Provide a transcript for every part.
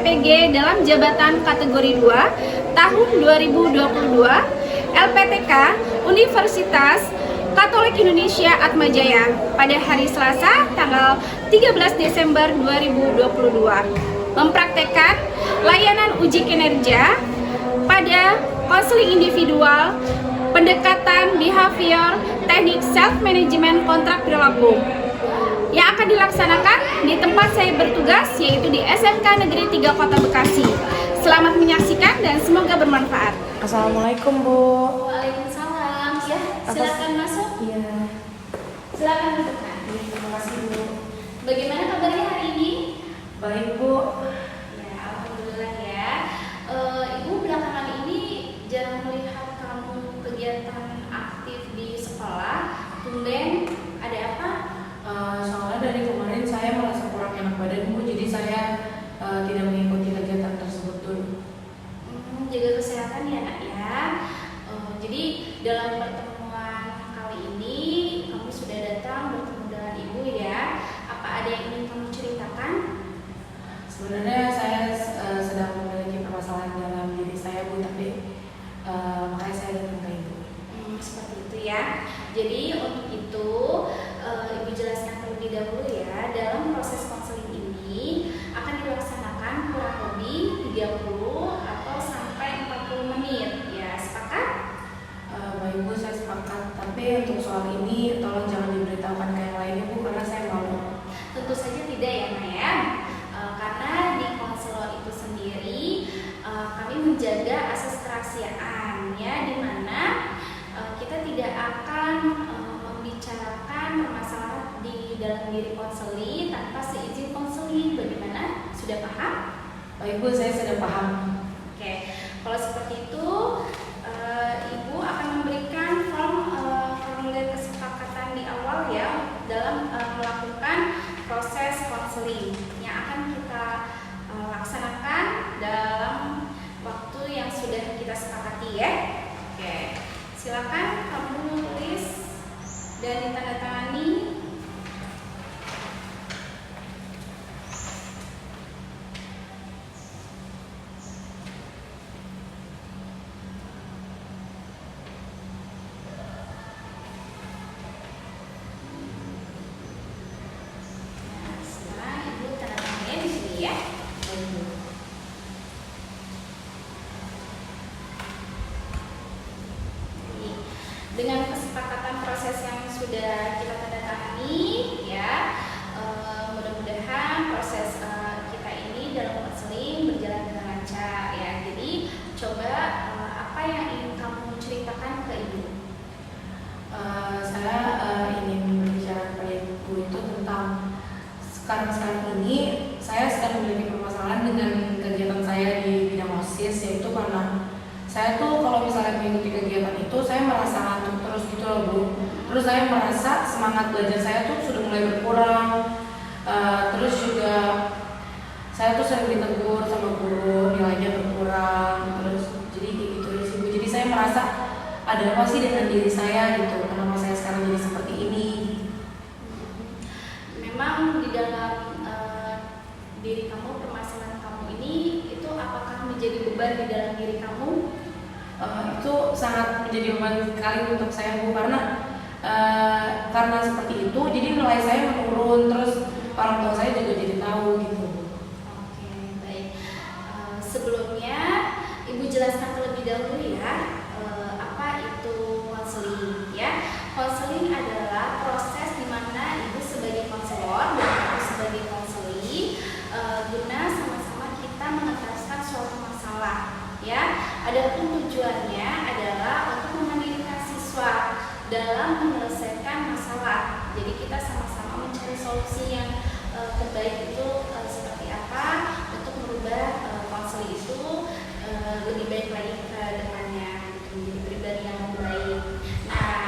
LPG dalam jabatan kategori 2 tahun 2022 LPTK Universitas Katolik Indonesia Atmajaya pada hari Selasa tanggal 13 Desember 2022 mempraktekkan layanan uji kinerja pada konseling individual, pendekatan behavior, teknik self-management kontrak perilaku yang akan dilaksanakan di tempat saya bertugas, yaitu di SMK Negeri 3 Kota Bekasi. Selamat menyaksikan dan semoga bermanfaat. Assalamualaikum, Bu. Waalaikumsalam. Ya, silakan masuk. Iya. Silakan duduk. Terima kasih, Bu. Bagaimana kabarnya hari ini? Baik, Bu. Ya, alhamdulillah ya. Ibu belakangan ini jarang melihat kamu kegiatan aktif di sekolah. Tumben, ada apa? Soalnya dari kemarin saya merasa kurang enak badan, Bu. Jadi saya tidak mengikuti kegiatan tersebut dulu. Jaga kesehatan ya, Nak ya. Jadi dalam pertemuan kali ini kamu sudah datang bertemu dengan Ibu ya. Apa ada yang ingin kamu ceritakan? Sebenarnya saya sedang memiliki permasalahan dalam diri saya, Bu, tapi makanya saya datang ke Ibu. Seperti itu ya. Jadi untuk itu Ibu jelaskan terlebih dahulu ya. Dalam proses konseling ini akan dilaksanakan kurang lebih 30 atau sampai 40 menit ya. Sepakat? Baik, Bu, saya sepakat. Tapi untuk soal ini tolong jangan diberitahukan ke yang lainnya, Bu, karena saya malu. Tentu saja tidak ya, Maya. Karena di konselor itu sendiri kami menjaga asas kerahasiaan ya, di mana kita tidak akan membicarakan permasalahan di dalam diri konseli tanpa seizin konseli. Bagaimana? Sudah paham? Baik, Bu, saya sudah paham. Oke, kalau seperti itu Ibu akan memberikan formulir kesepakatan di awal ya dalam melakukan proses konseling yang akan kita laksanakan dalam waktu yang sudah kita sepakati ya. Oke, silakan kamu tulis dan ditandatangani. Dengan kesepakatan proses yang sudah kita tandatangani ya, mudah-mudahan proses kita ini dalam konseling berjalan dengan lancar ya. Jadi coba apa yang ingin kamu ceritakan ke Ibu? Saya ingin berbicara kepada Ibu itu tentang sekarang ini saya sedang memiliki permasalahan dengan kegiatan saya di bidang OSIS, yaitu karena saya tuh kalau misalnya mengikuti kegiatan itu saya merasa ngantuk terus gitu loh, Bu. Terus saya merasa semangat belajar saya tuh sudah mulai berkurang. Terus juga saya tuh sering ditegur sama guru, nilainya berkurang. Terus jadi kayak gitu sih, Bu. Jadi saya merasa ada apa sih dengan diri saya gitu. Kenapa saya sekarang jadi seperti ini? Memang di dalam diri kamu, permasalahan kamu ini itu apakah menjadi beban di dalam diri kamu? Itu sangat menjadi beban sekali untuk saya, Bu, karena seperti itu jadi nilai saya menurun, terus orang tua saya juga jadi tahu gitu. Oke, baik. Sebelumnya Ibu jelaskan terlebih dahulu ya apa itu konseling ya. Konseling adalah proses di mana Ibu sebagai konselor dan aku sebagai konseli guna sama-sama kita mengentaskan suatu masalah ya. Adapun tujuannya adalah untuk memandirikan siswa dalam menyelesaikan masalah. Jadi kita sama-sama mencari solusi yang terbaik itu seperti apa untuk merubah konseli itu lebih baik lagi ke depannya, menjadi pribadi yang lebih baik. Nah,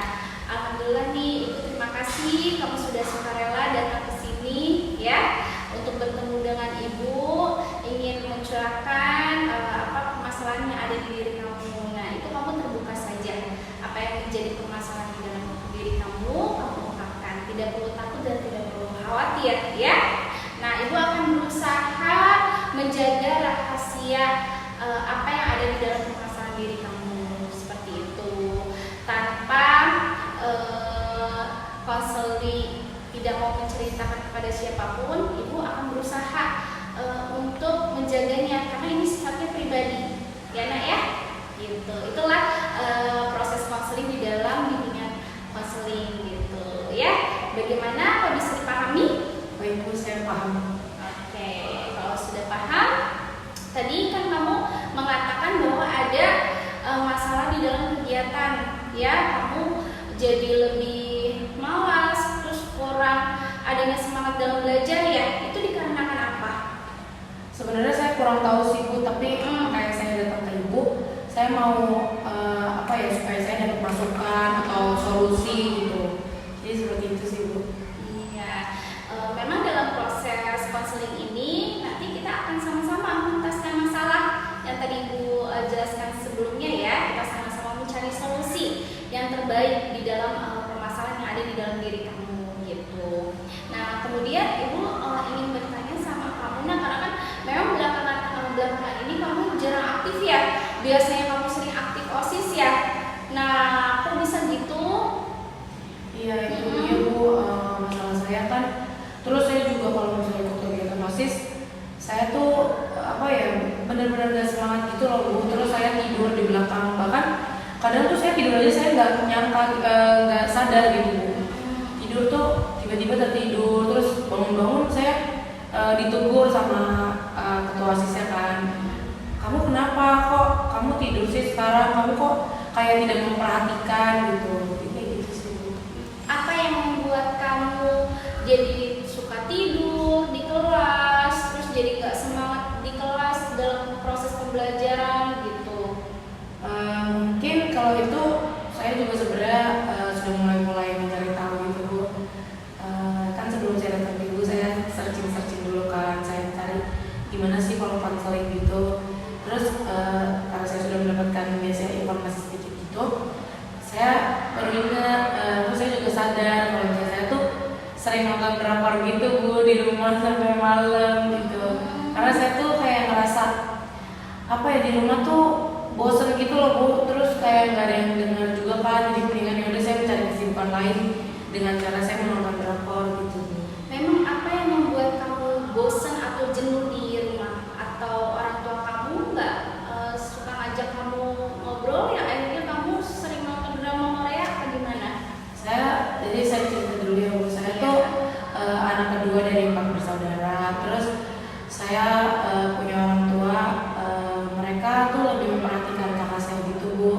alhamdulillah nih Ibu, terima kasih kamu sudah sukarela datang ke sini ya untuk bertemu dengan Ibu, ingin mencurahkan apa permasalahan yang ada di diri kamu. Nah, itu kamu terbuka saja. Apa yang menjadi permasalahan di dalam diri kamu ungkapkan. Tidak perlu takut dan tidak perlu khawatir ya. Nah, Ibu akan berusaha menjaga apa yang ada di dalam permasalahan diri kamu, seperti itu. Tanpa konseling tidak mau menceritakan kepada siapapun, ibu akan berusaha untuk menjaganya karena ini sifatnya pribadi, ya nak ya, gitu. Itulah proses konseling di dalam bimbingan konseling, gitu ya. Bagaimana, apa bisa dipahami? Baik Bu, saya paham. Oke, kalau sudah paham, tadi kan kamu mengatakan bahwa ada masalah di dalam kegiatan, ya, kamu jadi lebih malas, terus kurang adanya semangat dalam belajar, ya, itu dikarenakan apa? Sebenarnya saya kurang tahu sih Bu, tapi kayak saya datang ke Ibu, saya mau supaya saya dapat masukan atau solusi gitu. Jadi seperti itu sih Bu. Iya, memang dalam proses konseling ini nanti kita akan sama-sama menuntaskan masalah yang tadi Ibu jelaskan sebelumnya, ya. Kita sama-sama mencari solusi yang terbaik di dalam permasalahan yang ada di dalam diri kamu, gitu. Nah, kemudian Ibu ingin bertanya sama kamu, nah, karena kan memang belakangan ini kamu jarang aktif, ya. Biasanya kamu sering aktif OSIS, ya. Nah, kok bisa gitu? Iya itu dia Bu, masalah saya kan. Terus saya juga kalau misalnya ikut kegiatan OSIS, saya tuh benar-benar gak semangat gitu loh Bu. Terus saya tidur di belakang, bahkan kadang tuh saya tidur aja saya nggak nyangka, nggak sadar gitu Bu. Tidur tuh tiba-tiba tertidur, terus bangun-bangun saya ditegur sama ketua OSISnya kan. Kamu kenapa kok kamu tidur sih sekarang? Kamu kok kayak tidak memperhatikan gitu. Kayak gitu sih Bu. Apa yang membuat kamu jadi suka tidur di kelas, terus jadi nggak semangat di kelas dalam proses pembelajaran gitu? Mungkin kalau itu saya juga sebenarnya sudah mulai mencari tahu gitu Bu. Kan sebelum saya datang ke Ibu, saya searching dulu kan, saya cari gimana sih kalau konseling gitu. Terus karena saya sudah mendapatkan biasanya informasi sedikit gitu, saya baru ingat, terus saya juga sadar kalau saya tuh sering nonton drakor gitu Bu di rumah sampai malam gitu. Karena saya tuh kayak ngerasa di rumah tuh bosen gitu loh Bu, terus kayak nggak ada yang dengar juga kan, jadi mendingan yaudah saya mencari kesibukan lain dengan cara saya menonton drakor gitu Bu. Memang apa yang membuat kamu bosan atau jenuh di rumah? Atau orang tua kamu nggak suka ngajak kamu ngobrol, ya akhirnya kamu sering nonton drama Korea atau gimana? Saya cerita dulu ya Bu, saya tuh anak kedua dari 4 bersaudara. Terus saya punya orang tua, mereka tuh lebih memperhatikan kakak saya gitu Bu.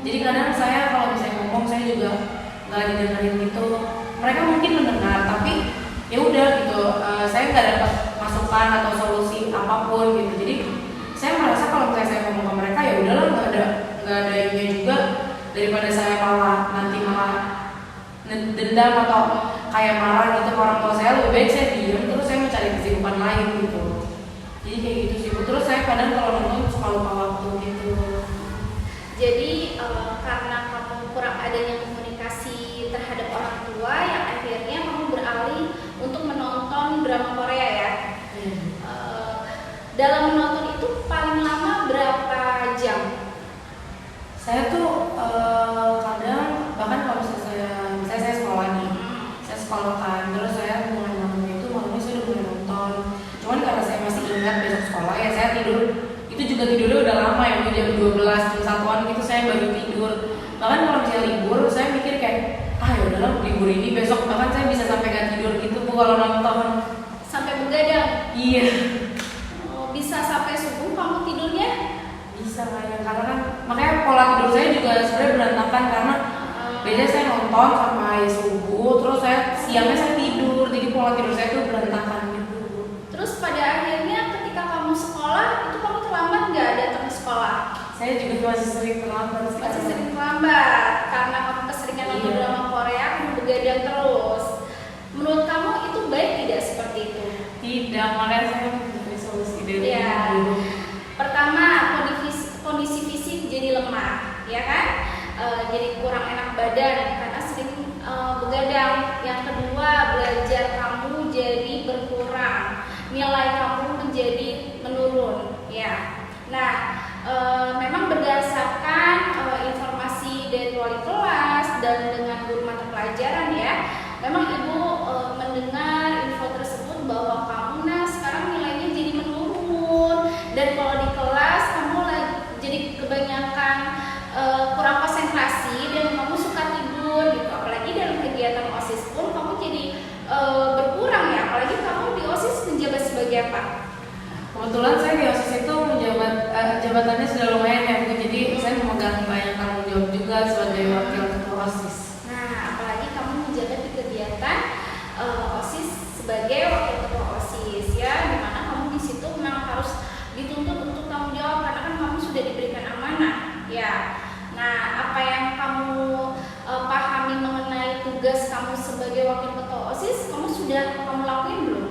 Jadi kadang saya kalau misalnya ngomong saya juga nggak didengarin gitu. Mereka mungkin mendengar tapi ya udah gitu, saya nggak dapat masukan atau solusi apapun gitu. Jadi saya merasa kalau misalnya saya ngomong ke mereka ya udahlah, nggak ada ininya juga, daripada saya malah dendam atau kayak marah gitu ke orang tua saya, lebih baik saya diam terus saya mencari kesibukan lain gitu. Jadi kayak gitu sih Bu. Terus saya kadang kalau nonton suka lupa waktu gitu. Jadi karena kamu kurang adanya komunikasi terhadap orang tua, yang akhirnya kamu beralih untuk menonton drama Korea, ya. Dalam menonton itu paling lama berapa jam? Saya tuh kadang bahkan kalau misalnya saya sekolah nih, saya sekolah kan, terus saya mulai nonton itu malamnya saya udah mulai nonton. Cuman karena saya masih ingat besok sekolah, ya saya tidur. Itu juga tidurnya udah lama ya, jam 12, jam 1-an gitu saya baru tidur. Bahkan kalau misalnya libur, saya mikir kayak ya udahlah libur ini besok, bahkan saya bisa sampai gak tidur gitu Bu kalau nonton. Sampai begadang? Iya. Bisa sampai subuh kamu tidurnya? Bisa ya, karena kan makanya pola tidur saya juga sebenarnya berantakan karena biasanya saya nonton sampai subuh, terus siangnya saya tidur, jadi pola tidur saya tuh berantakan gitu. Terus pada akhirnya ketika kamu sekolah, itu kamu terlambat nggak datang ke sekolah? Saya juga masih sering terlambat. Masih sering terlambat karena kamu keseringan nonton drama Korea, kamu begadang terus. Menurut kamu itu baik tidak seperti itu? Tidak, makanya saya mencari solusi dari itu. Pertama, kondisi fisik jadi lemah, ya kan? Jadi kurang enak badan karena sering begadang. Yang kedua, belajar kamu jadi berkurang, nilai kamu menjadi menurun, ya. Kebetulan saya di OSIS itu menjabat jabatannya sudah lumayan ya Bu, jadi saya memegang banyak tanggung jawab juga sebagai wakil ketua OSIS. Nah, apalagi kamu menjabat di kegiatan OSIS sebagai wakil ketua OSIS ya, dimana kamu di situ memang harus dituntut untuk tanggung jawab karena kan kamu sudah diberikan amanah ya. Nah, apa yang kamu pahami mengenai tugas kamu sebagai wakil ketua OSIS, kamu sudah kamu lakuin belum?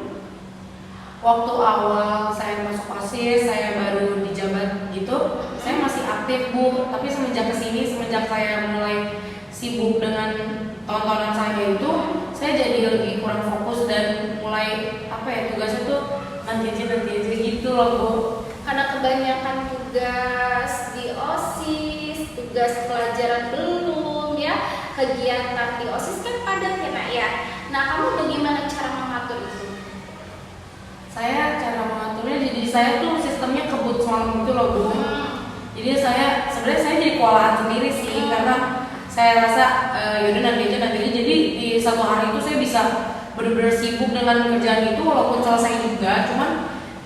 Waktu awal saya masuk OSIS, saya baru dijabat gitu, saya masih aktif Bu. Tapi semenjak kesini, semenjak saya mulai sibuk dengan tontonan saya itu, saya jadi lebih kurang fokus dan mulai tugasnya tuh nanti aja gitu loh Bu. Karena kebanyakan tugas di OSIS, tugas pelajaran belum ya, kegiatan di OSIS kan padat ya Nak ya. Nah, kamu bagaimana cara mengatur itu? Saya cara mengaturnya, jadi saya tuh sistemnya kebut semalam gitu loh Bu. Jadi saya sebenarnya jadi kewalahan sendiri sih, karena saya rasa yaudah nanti aja. Jadi di satu hari itu saya bisa benar-benar sibuk dengan kerjaan itu walaupun selesai juga,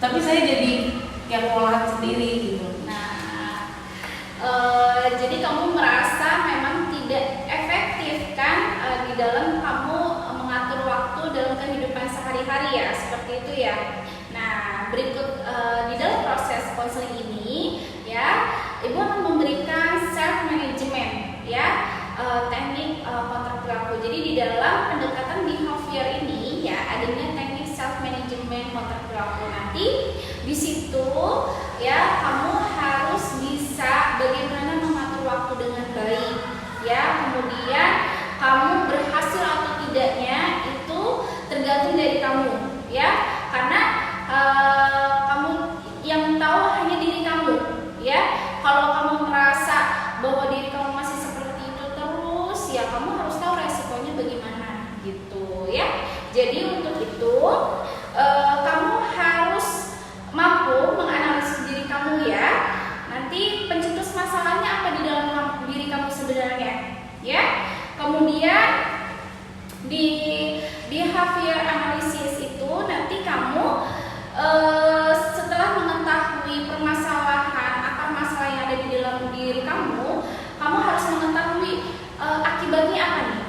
tapi saya jadi kayak kewalahan sendiri gitu. Nah, jadi kamu merasa memang tidak efektif kan di dalam kamu mengatur waktu dalam kehidupan sehari-hari ya, seperti itu ya. Nah, berikut di dalam proses konseling ini ya, Ibu akan memberikan self management ya, teknik kontrak perilaku. Jadi di dalam pendekatan behavior ini ya, adanya teknik self management kontrak perilaku. Nanti di situ ya, kamu harus bisa bagaimana mengatur waktu dengan baik ya. Kemudian kamu berhasil atau tidaknya itu tergantung dari kamu ya, karena kamu yang tahu hanya diri kamu ya. Kalau kamu merasa bahwa diri kamu masih seperti itu terus ya, kamu harus tahu resikonya bagaimana gitu ya. Jadi untuk itu kamu harus mampu menganalisis diri kamu ya. Nanti pencetus masalahnya apa di dalam diri kamu sebenarnya ya. Kemudian di behavior analysis itu nanti kamu setelah mengetahui permasalahan, apa masalah yang ada di dalam diri kamu, kamu harus mengetahui akibatnya apa nih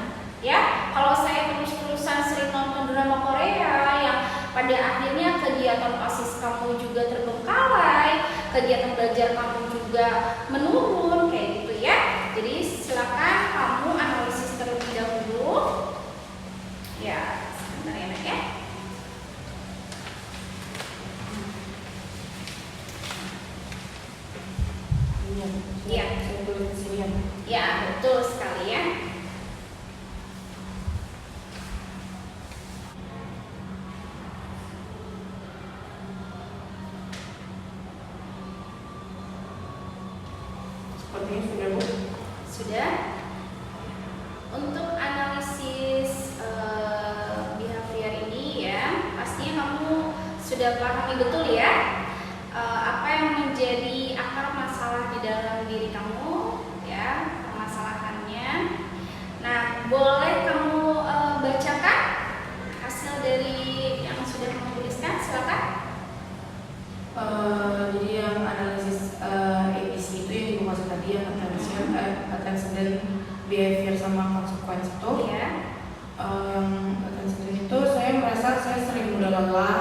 ya. Kalau saya terus-terusan sering nonton drama Korea yang pada akhirnya kegiatan OSIS kamu juga terbengkalai, kegiatan belajar kamu juga menurun kayak gitu ya. Jadi silakan kamu analisis terlebih dahulu ya. Sebentar ya Nak ya. Iya. Ya, betul sekali ya. Sepertinya sudah Bu. Sudah. Untuk analisis behavior ini ya, pastinya kamu sudah pahami betul ya apa yang menjadi akar masalah di dalam diri kamu ya, permasalahannya. Nah, boleh kamu bacakan hasil dari yang sudah kamu tuliskan, silakan. Jadi yang analisis ABC itu yang Ibu maksud tadi, yang attention, behavior sama konsekuensi itu. Iya. Yang attention itu saya merasa saya sering mudah lelah,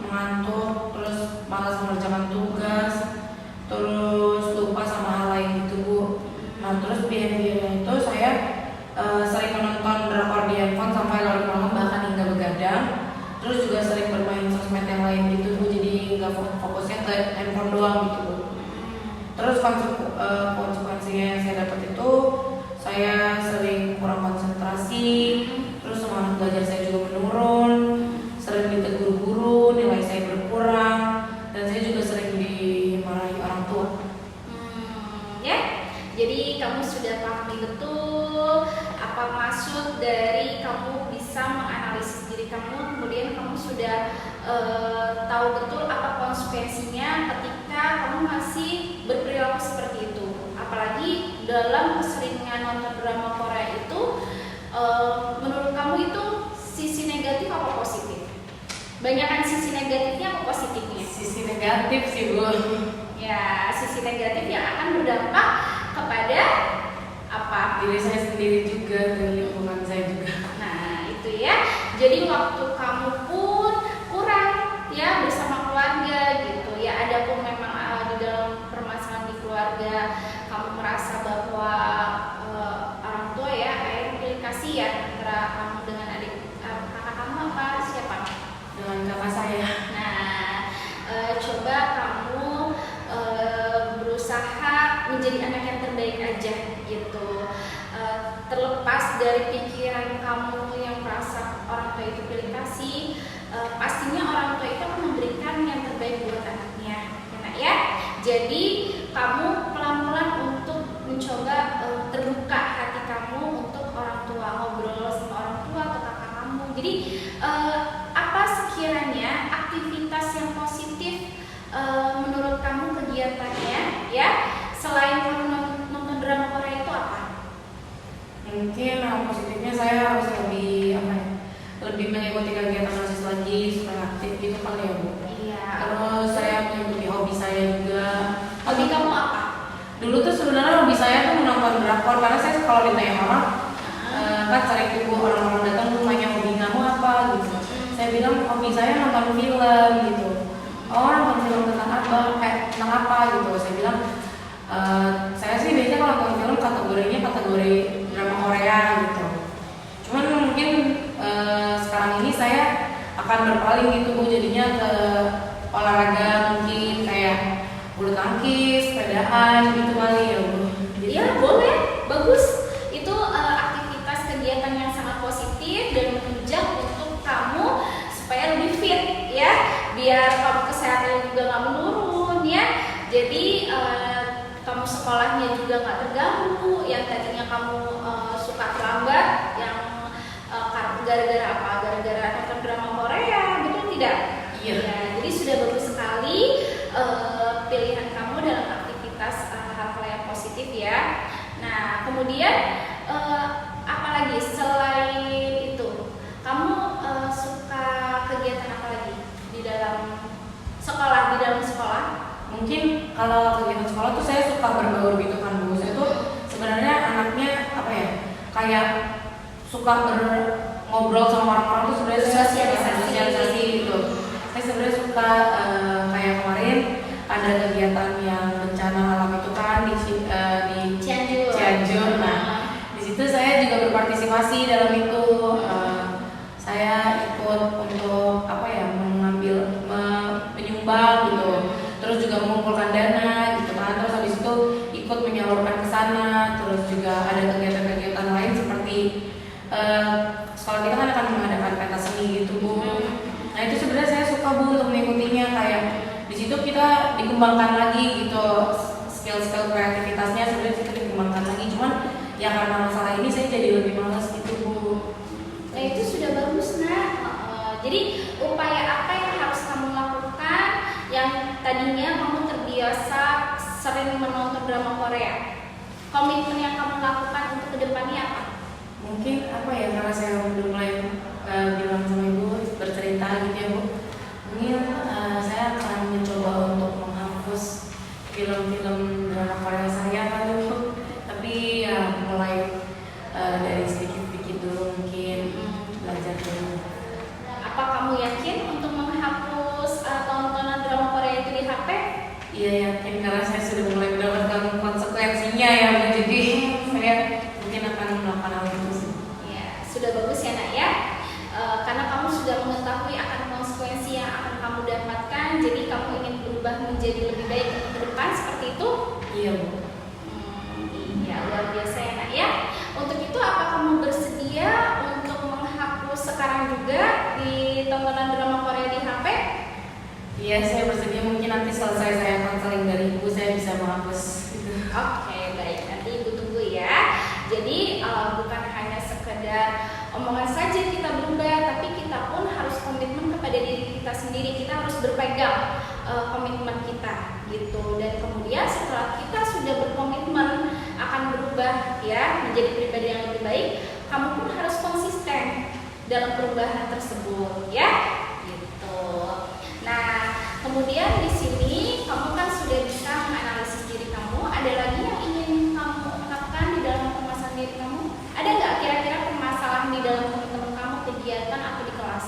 mengantuk, terus malas mengerjakan tugas, terus lupa sama hal lain gitu Bu. Nah, terus behaviornya itu saya sering menonton drakor di handphone sampai larut malam bahkan hingga begadang. Terus juga sering bermain sosmed yang lain gitu Bu, jadi nggak fokusnya ke handphone doang gitu Bu. Terus konsekuensinya yang saya dapat itu saya sering kurang konsentrasi, terus semangat belajar saya juga menurun, sering ditegur guru, nilai saya berkurang, dan saya juga sering dimarahi orang tua. Ya, jadi kamu sudah pahami betul apa maksud dari kamu bisa menganalisis diri kamu, kemudian kamu sudah tahu betul apa konsekuensinya ketika kamu masih berperilaku seperti itu. Apalagi dalam keseringan nonton drama Korea itu, menurut kamu itu sisi negatif apa positif? Banyakan sisi negatifnya apa positifnya? Sisi negatif sih Bu. Ya, sisi negatif yang akan berdampak kepada apa? Diri saya sendiri juga dan lingkungan saya juga. Nah, itu ya. Jadi waktu kamu pun kurang ya bersama keluarga gitu ya. Ada pun memang di dalam permasalahan di keluarga kamu merasa bahwa orang tua ya kayak memilih kasihan antara kamu dengan adik kakak kamu apa siapa? Dengan kakak saya. Nah, coba kamu berusaha menjadi anak yang terbaik aja gitu. Terlepas dari pikiran kamu yang merasa orang tua itu pilih kasih, pastinya orang tua itu akan memberikan yang terbaik buat anaknya, ya nak ya. Jadi kamu pelan-pelan untuk mencoba terbuka hati kamu untuk orang tua, ngobrol sama orang tua atau kakak kamu. Jadi apa sekiranya aktivitas yang positif menurut kamu kegiatannya ya selain kamu nonton drama Korea itu apa? Mungkin positifnya saya harus lebih lebih mengikuti kegiatan OSIS lagi supaya aktif gitu kali ya Bu. Iya. Terus saya mengikuti hobi saya juga. Hobi kamu apa? Dulu tuh sebenarnya hobi saya tuh menonton drakor karena saya kalau ditanya orang kan sering tunggu orang-orang datang tuh nanya hobi kamu apa gitu. Saya bilang hobi saya nonton film gitu. Oh nonton film tentang apa? Tentang apa gitu. Saya bilang saya sih biasanya kalau nonton film kategorinya kategori drama Korea gitu. Cuman mungkin sekarang ini saya akan berpaling gitu Bu, jadinya ke olahraga mungkin kayak bulu tangkis, sepedaan gitu kali ya Bu. Iya boleh, bagus. Itu aktivitas kegiatan yang sangat positif dan menunjang untuk kamu supaya lebih fit ya, biar kamu kesehatannya juga nggak menurun ya. Jadi kamu sekolahnya juga nggak terganggu. Yang tadinya kamu suka terlambat, yang gara-gara apa? Gara-gara nonton drama Korea, betul tidak? Iya. Ya, jadi sudah bagus sekali pilihan kamu dalam aktivitas hal-hal yang positif ya. Nah, kemudian apalagi selain itu, kamu suka kegiatan apa lagi di dalam sekolah? Di dalam sekolah? Mungkin kalau kegiatan sekolah tuh saya suka berbaur gitu kan Bu. Saya tuh sebenarnya anaknya kayak suka ngobrol sama orang-orang tuh sebenarnya sosialisasi gitu. Saya sebenarnya suka kayak kemarin ada kegiatan yang bencana alam itu kan di Cianjur. Nah, di situ saya juga berpartisipasi dalam itu. Saya ikut untuk menyumbang gitu. Terus juga mengumpulkan dana gitu kan. Terus habis itu ikut menyalurkan ke sana. Terus juga ada kegiatan-kegiatan lain seperti sekolah kita kan akan mengadakan pentas seni gitu Bu. Nah itu sebenarnya saya suka Bu untuk mengikutinya, kayak di situ kita dikembangkan lagi gitu skill-skill kreativitasnya sebenarnya kita dikembangkan lagi. Cuman ya karena masalah ini saya jadi lebih malas gitu Bu. Nah itu sudah bagus nak. Jadi upaya apa yang harus kamu lakukan yang tadinya kamu terbiasa sering menonton drama Korea? Komitmen yang kamu lakukan untuk kedepannya apa? Mungkin karena saya udah mulai bilang sama Ibu bercerita gitu ya Bu. Mungkin saya akan mencoba untuk menghapus film-film drama Korea saya kan Bu. Tapi ya mulai dari sedikit-sedikit dulu mungkin belajar dulu. Apa kamu yakin untuk menghapus tontonan drama Korea itu di HP? Iya yakin karena saya sudah mulai mendapatkan konsekuensinya ya Bu. Jadi saya mungkin akan melakukan hal itu sih. Ya sudah bagus ya nak ya. Karena kamu sudah mengetahui akan konsekuensi yang akan kamu dapatkan, jadi kamu ingin berubah menjadi lebih baik ke depan seperti itu? Iya Bu. Iya luar biasa ya nak ya. Untuk itu apa kamu bersedia untuk menghapus sekarang juga di tontonan drama Korea di HP? Iya saya bersedia, mungkin nanti selesai saya konseling dari Ibu saya bisa menghapus gitu. Oke baik, nanti Ibu tunggu ya. Jadi bukan hanya sekedar omongan saja kita berubah, tapi kita pun harus komitmen kepada diri kita sendiri. Kita harus berpegang komitmen kita gitu. Dan kemudian setelah kita sudah berkomitmen akan berubah ya menjadi pribadi yang lebih baik, kamu pun harus konsisten dalam perubahan tersebut ya gitu. Nah kemudian di sini kamu kan sudah bisa menganalisis diri kamu. Ada lagi yang ingin kamu ungkapkan di dalam permasalahan diri kamu? Ada nggak kira-kira permasalahan di dalam teman-teman kamu, kegiatan atau di kelas?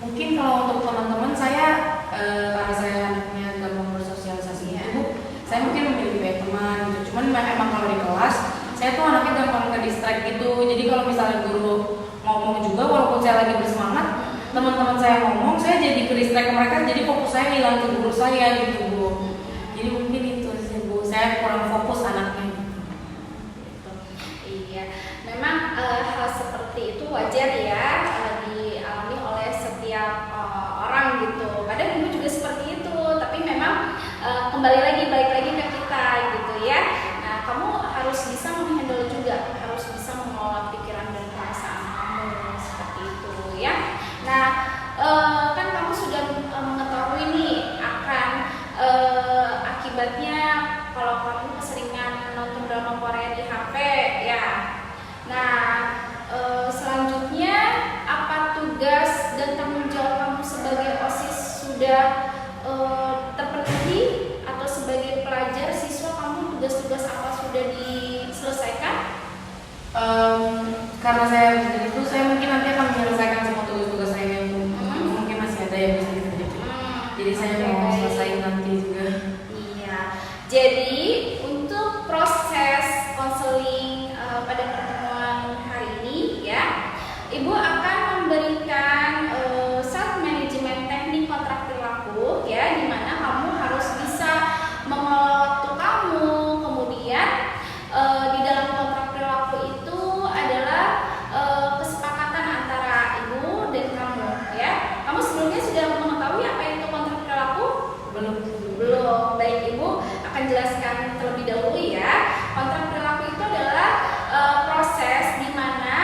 Mungkin kalau untuk teman-teman saya, karena saya anaknya gampang bersosialisasi itu, saya mungkin memiliki banyak teman gitu. Cuman emang kalau di kelas, saya tuh anaknya gampang ke distract gitu. Jadi kalau misalnya guru ngomong juga, walaupun saya lagi bersemangat, teman-teman saya ngomong, saya jadi ke distract ke mereka, jadi fokus saya hilang ke guru saya gitu Bu. Jadi mungkin itu sih Bu, saya kurang fokus anaknya. Iya, memang hal seperti itu wajar ya, dialami oleh setiap orang gitu. Kadang ibu juga seperti itu, tapi memang balik lagi ke kita gitu ya. Nah, kamu harus bisa menghandle juga, harus bisa mengelola pikiran dan perasaan kamu seperti itu ya. Nah, kan kamu sudah mengetahui nih akan akibatnya kalau kamu keseringan nonton drama Korea di HP ya. Nah, selanjutnya apa tugas dan tanggung jawab kamu sebagai OSIS sudah terpenuhi, atau sebagai pelajar siswa kamu tugas-tugas apa sudah diselesaikan? Karena saya begitu, saya mungkin nanti akan menyelesaikan semua tugas-tugas saya yang mungkin masih ada yang bisa dikerjakan. Jadi saya mau selesai nanti juga. Iya. Jadi untuk proses konseling pada pertemuan hari ini ya, Ibu akan memberikan self management teknik kontrak perilaku ya, di mana kamu harus bisa mengelola waktu kamu. Kemudian di dalam kontrak perilaku itu adalah kesepakatan antara Ibu dan kamu ya. Kamu sebelumnya sudah mengetahui apa itu kontrak perilaku? Belum. Baik, Ibu akan jelaskan terlebih dahulu ya. Kontrak perilaku itu adalah proses di mana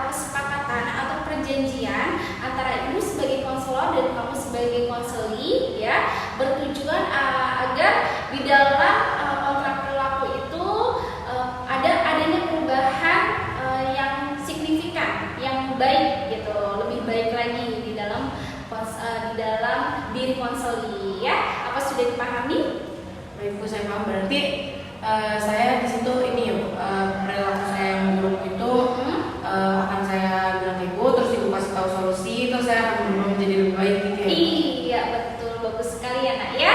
kesepakatan atau perjanjian antara Ibu sebagai konselor dan kamu sebagai konseli ya, bertujuan agar di dalam kontrak perilaku itu adanya perubahan yang signifikan, yang baik gitu, lebih baik lagi di dalam diri konseli ya. Apa sudah dipahami? Baik Bu, saya paham. Berarti saya di situ ini ya Bu, perilaku saya yang buruk itu akan saya bilang ke Ibu, terus Ibu kasih tahu solusi, terus saya akan berubah menjadi lebih baik gitu ya Bu? Iya betul, bagus sekali ya Nak ya.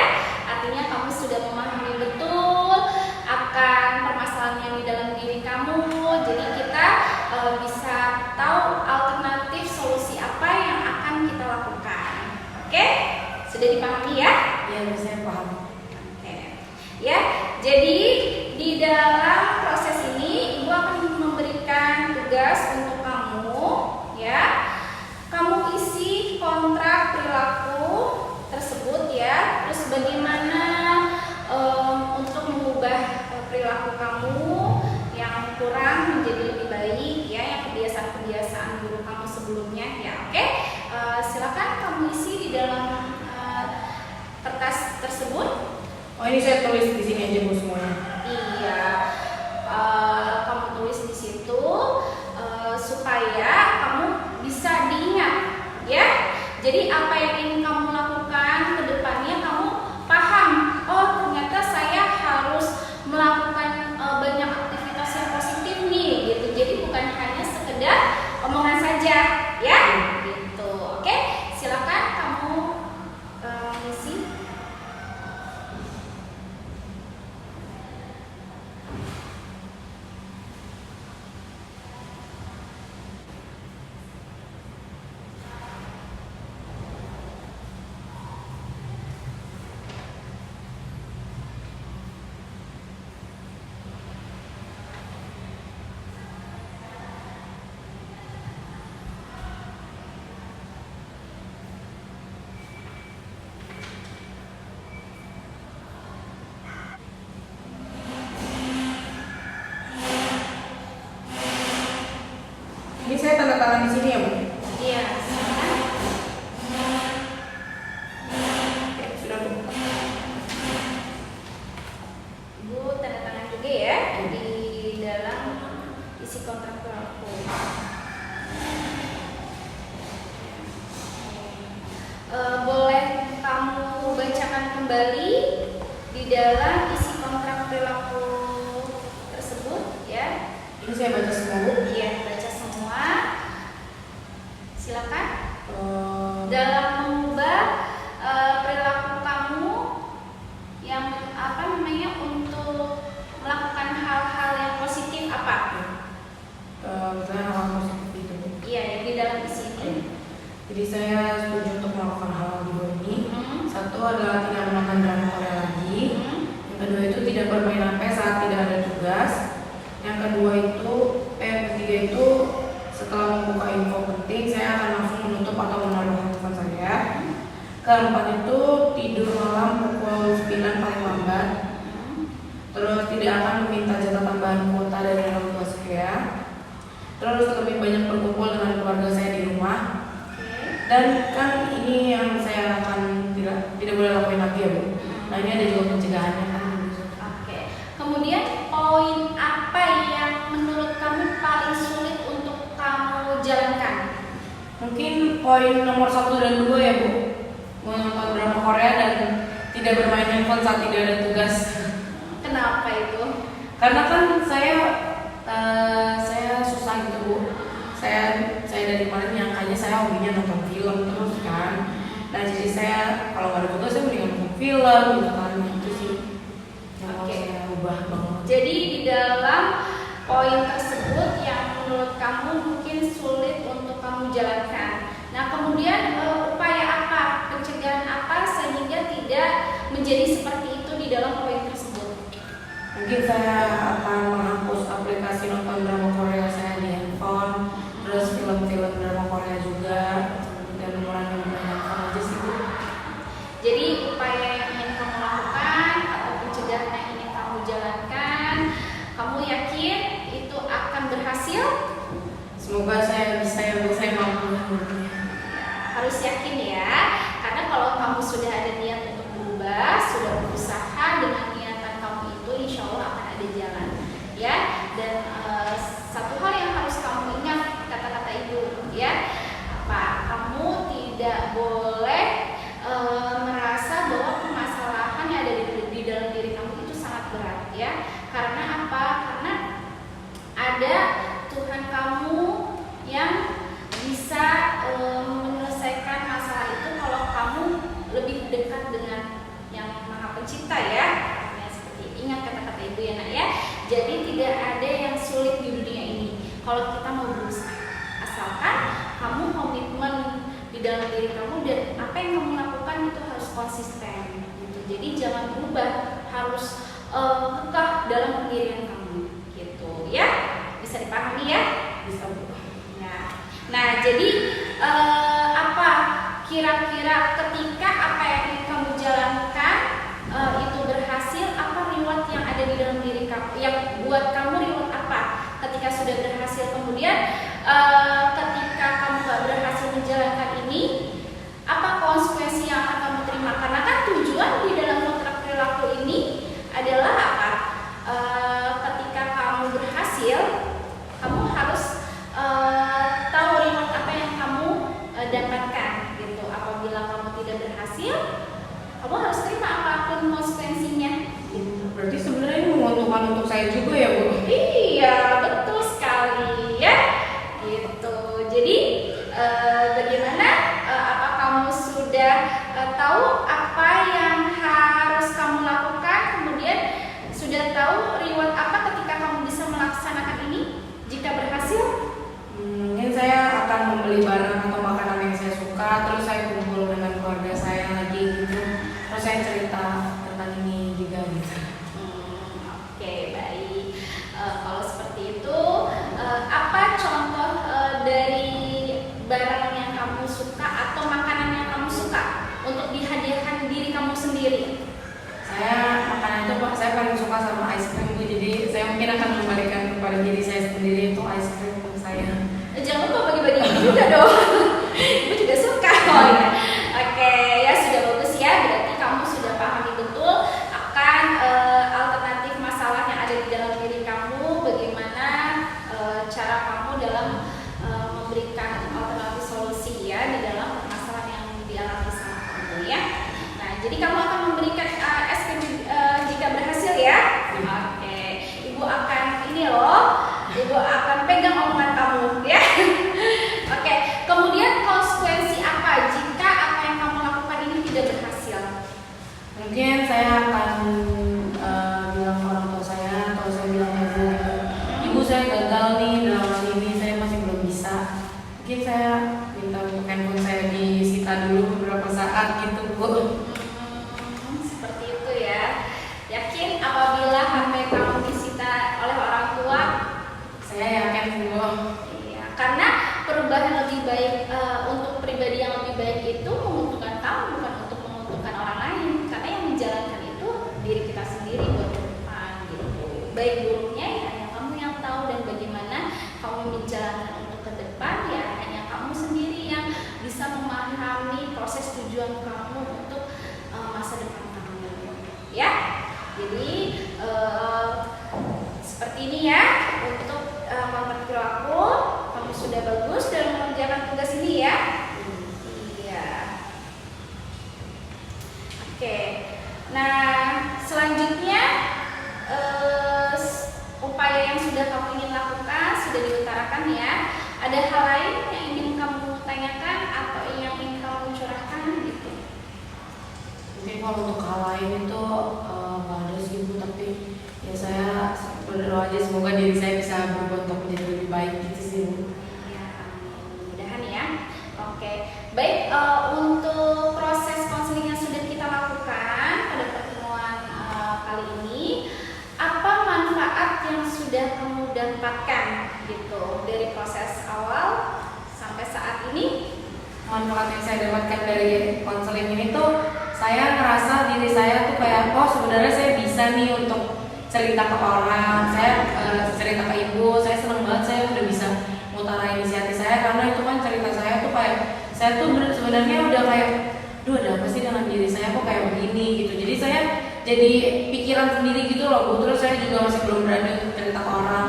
Artinya kamu sudah memahami betul akan permasalahan yang di dalam diri kamu. Jadi kita bisa tahu alternatif solusi apa yang akan kita lakukan. Oke? Sudah dipahami ya? Iya, saya paham. Ya, jadi di dalam proses ini Ibu akan memberikan tugas untuk kamu ya. Kamu isi kontrak perilaku tersebut ya. Terus bagaimana untuk mengubah perilaku kamu yang kurang menjadi lebih baik ya, yang kebiasaan-kebiasaan buruk kamu sebelumnya ya. Oke? Silakan kamu isi di dalam kertas tersebut. Oh, ini saya tulis di sini aja Bu semuanya. Iya, kamu tulis di situ supaya kamu bisa diingat, ya. Jadi apa yang ingin kamu lakukan ke depannya kamu paham. Oh, ternyata saya harus melakukan banyak aktivitas yang positif nih, gitu. Jadi bukan hanya sekedar omongan saja, ya. Gitu. Oke, silakan kamu isi. Ini saya tanda tangan di sini ya Bu? Iya. Sudah Bu. Ibu tanda tangan juga ya di dalam isi kontrak perilaku. Boleh kamu dalam isi kontrak perilaku tersebut ya. Ini saya baca semua, Bu. Iya, baca semua. Silakan. Eh, Dalam mengubah perilaku kamu yang untuk melakukan hal-hal yang positif apa? misalnya hal positif itu, Bu. Iya, yang di dalam isi ini. Jadi saya setuju untuk melakukan hal di bawah ini. Satu adalah tidak menonton drama Korea lagi. Yang kedua itu tidak bermain HP saat tidak ada tugas. Yang ketiga itu setelah membuka info penting saya akan langsung menutup atau menaruh handphone saya. Keempat itu tidur malam pukul 9 paling lambat. Terus tidak akan meminta jatah tambahan kuota dari orang tua saya. Terus lebih banyak berkumpul dengan keluarga saya di rumah. Dan kan ini yang saya akan tidak boleh lakuin lagi ya, Bu. Nah ini ada juga pencegahannya kan. Oke. Kemudian poin apa yang menurut kamu paling sulit untuk kamu jalankan? Mungkin poin nomor 1 dan 2 ya, Bu. Menonton drama Korea dan tidak bermain handphone saat tidak ada tugas. Kenapa itu? Karena kan saya susah gitu, Bu. Saya dari kemarin nyangkanya saya hobinya nonton film terus kan. Nah jadi saya kalau nggak ada tugas saya mendingan nonton film gitu kan. Itu sih yang mau saya ubah banget. Jadi di dalam poin tersebut yang menurut kamu mungkin sulit untuk kamu jalankan. Nah kemudian upaya apa, pencegahan apa sehingga tidak menjadi seperti itu di dalam poin tersebut? Mungkin saya akan menghapus aplikasi nonton drama Korea saya di handphone, terus film-film drama Korea juga, dan mengurangi handphone aja sih, Bu. Jadi upaya yang ingin kamu lakukan atau pencegahan yang ingin kamu jalankan, kamu yakin itu akan berhasil? Semoga saya bisa ya, Bu. Saya mampu. Harus yakin ya, karena kalau kamu sudah ada niat untuk berubah, sudah berusaha dengan niatan kamu itu, insya Allah akan ada jalan ya. Dan satu hal yang harus kamu ingat, kata-kata ibu ya, kamu tidak boleh merasa bahwa permasalahan yang ada di dalam diri kamu itu sangat berat ya. Karena apa? Karena ada Tuhan kamu yang bisa menyelesaikan masalah itu kalau kamu lebih dekat dengan yang Maha Pencipta ya. Nah, seperti ingat kata-kata ibu ya nak ya. Jadi tidak ada yang sulit di dunia ini kalau kita mau berusaha. Asalkan kamu komitmen di dalam diri kamu dan apa yang kamu lakukan itu harus konsisten gitu. Jadi jangan berubah, harus kekeh dalam pendirian kamu gitu ya. Bisa dipahami ya? Bisa, Bu. Nah jadi apa kira-kira ketika apa yang ingin kamu jalankan itu berhasil, apa reward yang ada di dalam diri kamu, yang buat kamu reward apa ketika sudah berhasil? Kemudian ketika kamu gak berhasil menjalankan ini, apa konsekuensi yang akan kamu terima? Karena kan tujuan di dalam kontrak perilaku ini adalah apa? Ketika kamu berhasil, kamu harus tahu reward apa yang kamu dapatkan gitu. Apabila kamu tidak berhasil, kamu harus terima apapun konsekuensinya. Berarti sebenarnya ini menguntungkan untuk saya juga ya, Bu? Iya, betul sekali ya. Gitu. Jadi bagaimana? Apa kamu sudah tahu apa yang harus kamu lakukan? Kemudian sudah tahu reward apa ketika kamu bisa melaksanakan ini jika berhasil? Mungkin saya akan membeli barang atau makanan yang saya suka, terus saya kumpul dengan keluarga saya lagi gitu, terus saya cerita tentang ini juga gitu. Oke, baik. Kalau seperti itu, apa contoh dari barang yang kamu suka atau makanan yang kamu suka untuk dihadiahkan diri kamu sendiri? Saya makanan itu saya paling suka sama ice cream, Bu. Jadi saya mungkin akan memberikan kepada diri saya sendiri itu ice cream untuk saya. Jangan lupa bagi-bagi juga dong. Ibu juga suka. Oh ya. Oke, ya sudah bagus ya. Berarti kamu sudah pahami betul akan alternatif masalah yang ada di dalam diri kamu. Bagaimana cara kamu dalam memberikan alternatif solusi ya di dalam permasalahan yang dialami sama kamu ya. Nah, jadi kamu akan memberikan SK jika berhasil baik buruknya ya hanya kamu yang tahu, dan bagaimana kamu menjalankan untuk ke depan ya hanya kamu sendiri yang bisa memahami proses tujuan kamu untuk masa depan kamu ya. Jadi seperti ini ya untuk mengenai perilaku. Kamu sudah bagus dalam mengerjakan tugas ini ya. Iya. Oke. Nah, selanjutnya upaya yang sudah kamu ingin lakukan sudah diutarakan ya. Ada hal lain yang ingin kamu tanyakan atau yang ingin kamu curahkan gitu? Mungkin kalau untuk hal lain itu nggak ada sih Bu, tapi ya saya berdoa aja semoga diri saya bisa berubah untuk menjadi lebih baik gitu sih Bu. Ya, mudah-mudahan ya. Oke, baik, untuk proses konseling yang sudah kita lakukan pada pertemuan kali ini, apa manfaat yang sudah kamu dapatkan gitu dari proses awal sampai saat ini? Manfaat yang saya dapatkan dari konseling ini tuh saya ngerasa diri saya tuh kayak oh sebenarnya saya bisa nih untuk cerita ke orang. Saya cerita ke ibu, saya seneng banget saya udah bisa ngutarain isi hati saya, karena itu kan cerita saya tuh kayak saya tuh sebenarnya udah kayak duh ada apa sih dengan diri saya kok kayak begini gitu. Jadi saya jadi pikiran sendiri gitu loh Bu. Terus saya juga masih belum berani untuk cerita ke orang.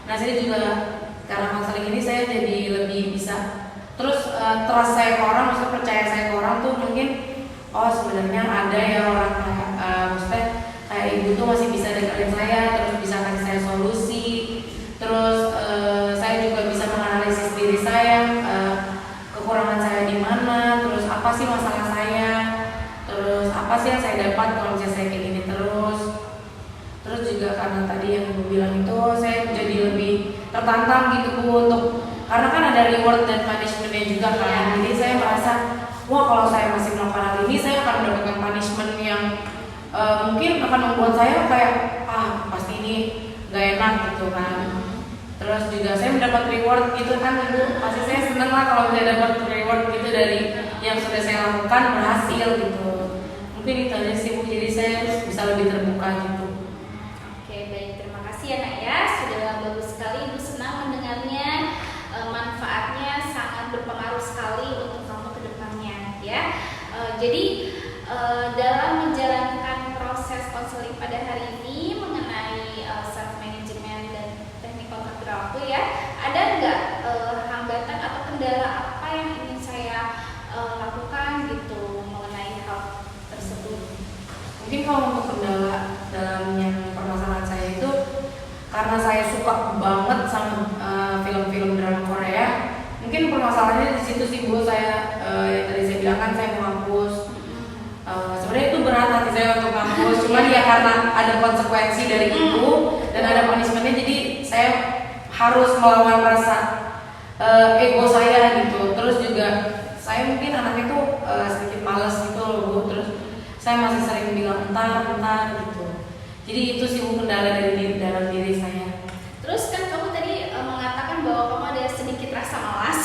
Nah saya juga karena konseling ini saya jadi lebih bisa terus trust saya ke orang, maksudnya percaya saya ke orang tuh mungkin oh sebenarnya ada ya orang kayak maksudnya kayak ibu tuh masih bisa dengerin saya, terus bisa kasih saya solusi, terus saya juga bisa menganalisis diri saya, kekurangan saya di mana, terus apa sih masalah saya, terus apa sih yang saya dapat kalau misalnya saya kayak gini terus juga karena tadi yang ibu bilang itu saya jadi lebih tertantang gitu Bu, untuk karena kan ada reward dan punishment-nya juga kan. Jadi saya merasa wah kalau saya masih melakukan hal ini saya akan mendapatkan punishment yang mungkin akan membuat saya kayak pasti ini gak enak gitu kan. Terus juga saya mendapat reward gitu kan Bu, pasti saya seneng lah kalau saya dapat reward gitu dari yang sudah saya lakukan berhasil gitu. Mungkin itu aja sih Bu, jadi saya bisa lebih terbuka gitu. Oke, baik, terima kasih ya Nak ya, sudah bagus sekali, Ibu senang mendengarnya. Manfaatnya sangat berpengaruh sekali untuk kamu ke depannya ya. Jadi dalam menjalankan proses konseling pada hari ini mengenai self management dan teknik kontak perilaku ya, ada nggak hambatan atau kendala apa yang ingin saya lakukan gitu mengenai hal tersebut? Mungkin kalau untuk kendala dalam yang permasalahan saya itu karena saya suka banget sama film-film drama Korea, mungkin permasalahannya di situ sih Bu. Saya yang tadi saya bilang kan saya mau hapus. Sebenarnya itu berat hati saya untuk hapus, cuman ya karena ada konsekuensi dari ibu dan ada punishmentnya, jadi saya harus melawan rasa ego saya gitu. Terus juga saya mungkin anaknya tuh sedikit malas gitu loh Bu. Terus saya masih sering bilang entar gitu. Jadi itu sih kendala dari dalam diri saya. Terus kan kamu tadi mengatakan bahwa kamu ada sedikit rasa malas.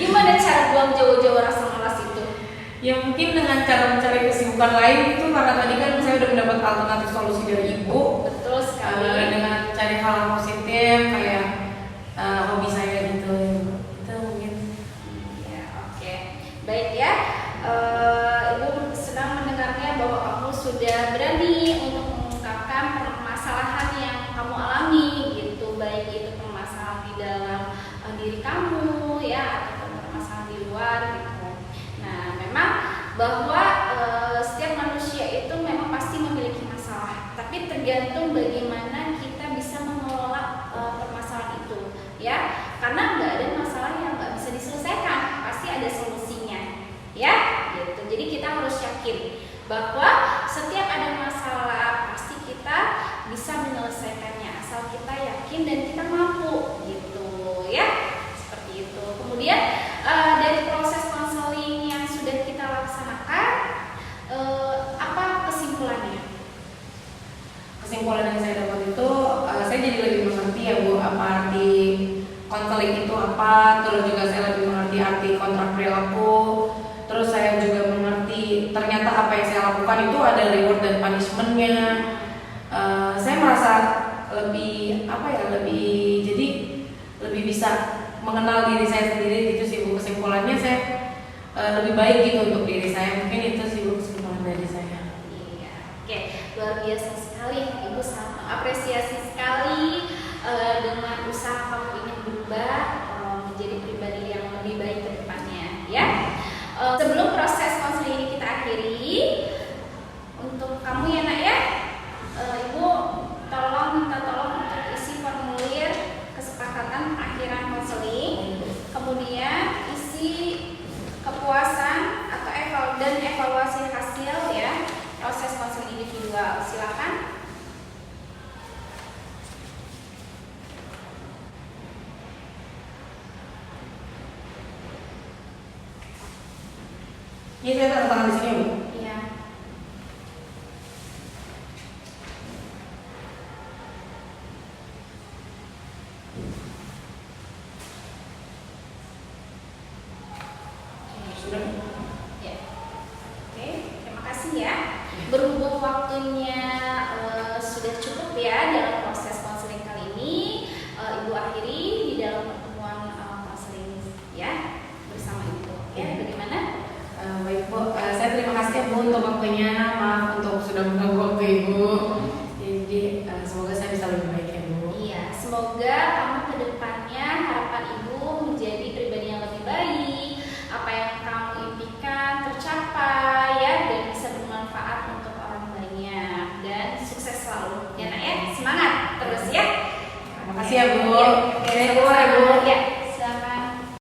Gimana cara buang jauh-jauh rasa malas itu? Ya mungkin dengan cara mencari kesibukan lain itu, karena tadi kan saya udah mendapat alternatif solusi dari ibu. Betul sekali. Dengan cari hal positif kayak hobi saya gitu. Itu mungkin. Ya, oke. Baik ya. Ibu senang mendengarnya bahwa kamu sudah berani untuk mengungkapkan permasalahan yang kamu alami gitu, baik itu permasalahan di dalam diri kamu ya ataupun permasalahan di luar gitu. Nah, memang bahwa setiap manusia itu memang pasti memiliki masalah, tapi tergantung bagaimana kita bisa mengelola permasalahan itu ya, karena nggak ada masalah yang nggak bisa diselesaikan, pasti ada solusinya ya gitu. Jadi kita harus yakin bahwa setiap ada masalah pasti kita bisa menyelesaikannya asal kita yakin dan kita mampu gitu ya, seperti itu. Kemudian dari proses konseling yang sudah kita laksanakan, apa kesimpulannya? Kesimpulan yang saya dapat itu saya jadi lebih mengerti ya Bu apa arti konseling itu apa. Terus juga saya lebih mengerti arti kontrak perilaku. Terus saya juga mengerti ternyata apa yang saya lakukan itu ada reward dan punishment-nya. Saya merasa lebih apa ya, lebih jadi lebih bisa mengenal diri saya sendiri gitu sih Bu. Kesimpulannya saya lebih baik gitu untuk diri saya, mungkin itu sih Bu kesimpulan dari saya. Iya, oke, luar biasa sekali Ibu, sangat apresiasi sekali dengan usaha kamu ingin berubah menjadi pribadi yang lebih baik ke depannya ya. Sebelum proses konseling ini kita akhiri, untuk kamu ya Nak ya, Ibu minta tolong untuk isi formulir kesepakatan akhiran konseling, kemudian isi kepuasan atau evaluasi hasil ya proses konseling individual. Silakan. Ini saya tanda tangan di sini Bu. Iya. Sudah. Ya. Oke, terima kasih ya. Berhubung waktunya sudah cukup ya dalam proses konseling kali ini, Ibu akhiri di dalam pertemuan konseling ya bersama Ibu. Ya, bagaimana? Baik Bu, saya terima kasih Bu untuk waktunya. Maaf untuk sudah mengganggu waktu Ibu. Jadi semoga saya bisa lebih baik ya Bu. Iya, semoga